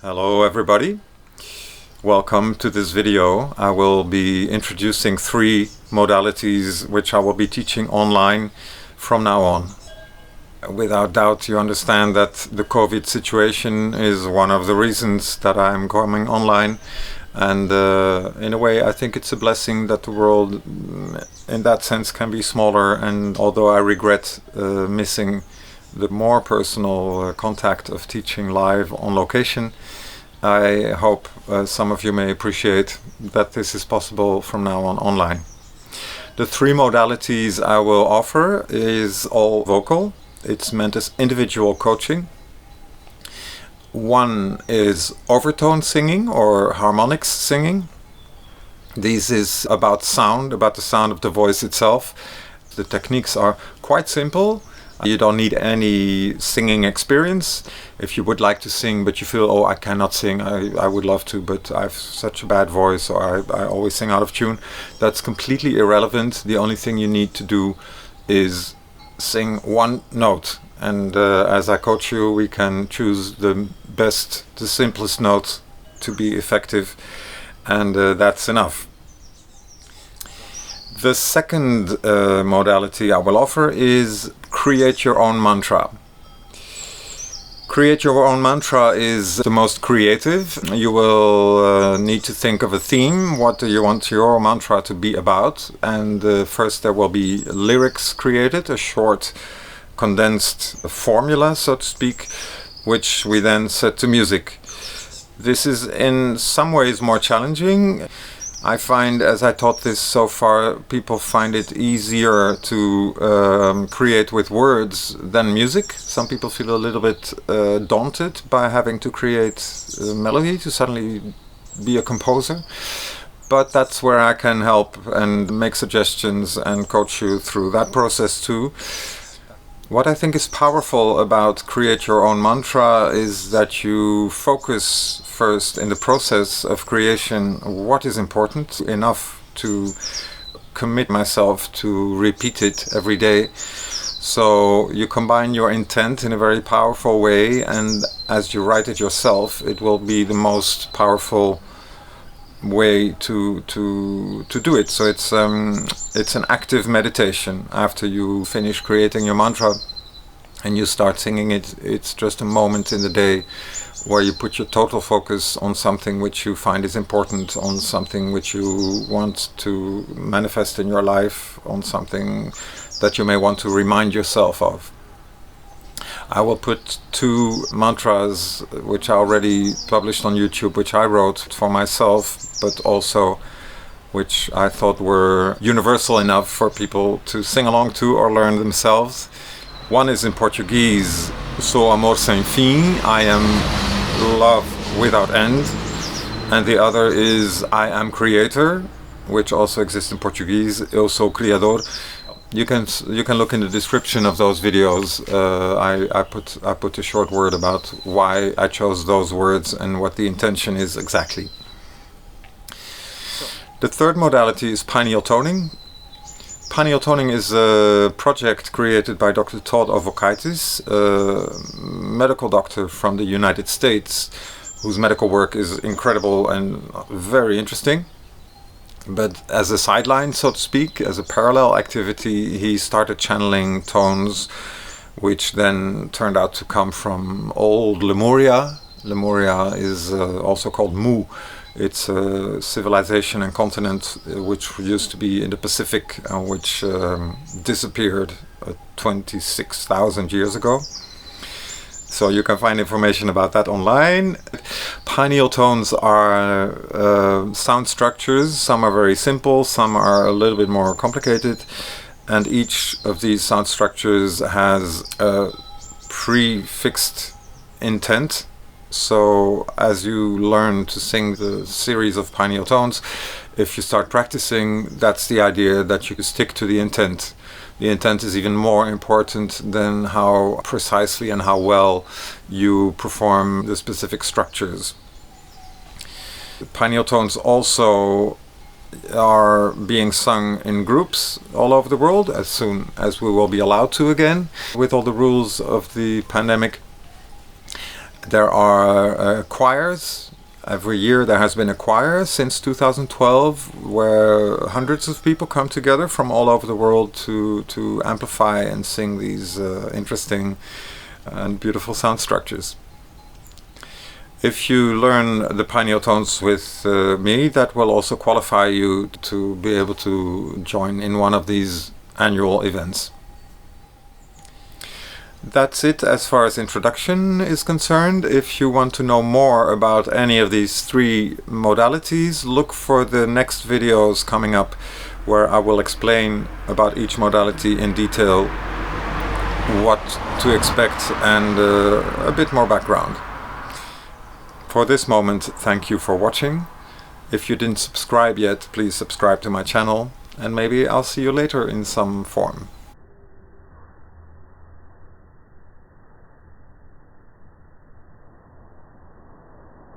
Hello everybody, welcome to this video. I will be introducing 3 modalities which I will be teaching online from now on. Without doubt you understand that the COVID situation is one of the reasons that I'm coming online, and in a way I think it's a blessing that the world in that sense can be smaller, and although I regret missing the more personal contact of teaching live on location, I hope some of you may appreciate that this is possible from now on online. The 3 modalities I will offer is all vocal. It's meant as individual coaching. One is overtone singing or harmonics singing. This is about sound, about the sound of the voice itself. The techniques are quite simple. You don't need any singing experience. If you would like to sing but you feel, oh, I cannot sing, I would love to, but I have such a bad voice, or I always sing out of tune, that's completely irrelevant. The only thing you need to do is sing one note, and as I coach you, we can choose the best, the simplest note to be effective, and that's enough. The second modality I will offer is create your own mantra. Create your own mantra is the most creative. You will need to think of a theme. What do you want your mantra to be about? And first there will be lyrics created, a short condensed formula, so to speak, which we then set to music. This is in some ways more challenging. I find, as I taught this so far, people find it easier to create with words than music. Some people feel a little bit daunted by having to create melody, to suddenly be a composer. But that's where I can help and make suggestions and coach you through that process too. What I think is powerful about create your own mantra is that you focus first in the process of creation what is important enough to commit myself to repeat it every day. So you combine your intent in a very powerful way, and as you write it yourself, it will be the most powerful way to do it. So it's an active meditation. After you finish creating your mantra and you start singing it, it's just a moment in the day where you put your total focus on something which you find is important, on something which you want to manifest in your life, on something that you may want to remind yourself of. I will put 2 mantras which I already published on YouTube, which I wrote for myself, but also which I thought were universal enough for people to sing along to or learn themselves. One is in Portuguese, sou amor sem fim, I am love without end, and the other is I am creator, which also exists in Portuguese, eu sou criador. You can look in the description of those videos. I put a short word about why I chose those words and what the intention is exactly. The third modality is pineal toning. Pineal toning is a project created by Dr. Todd Ovokaitis, a medical doctor from the United States, whose medical work is incredible and very interesting. But as a sideline, so to speak, as a parallel activity, he started channeling tones, which then turned out to come from old Lemuria. Lemuria is also called Mu. It's a civilization and continent which used to be in the Pacific, which disappeared 26,000 years ago. So you can find information about that online. Pineal tones are sound structures. Some are very simple, some are a little bit more complicated, and each of these sound structures has a prefixed intent. So as you learn to sing the series of pineal tones, if you start practicing, that's the idea, that you stick to the intent. The intent is even more important than how precisely and how well you perform the specific structures. Pineal tones also are being sung in groups all over the world as soon as we will be allowed to again, with all the rules of the pandemic. There are choirs. Every year there has been a choir since 2012 where hundreds of people come together from all over the world to amplify and sing these interesting and beautiful sound structures. If you learn the pineal tones with me, that will also qualify you to be able to join in one of these annual events. That's it as far as introduction is concerned. If you want to know more about any of these three modalities, look for the next videos coming up where I will explain about each modality in detail, what to expect, and a bit more background. For this moment, thank you for watching. If you didn't subscribe yet, please subscribe to my channel, and maybe I'll see you later in some form.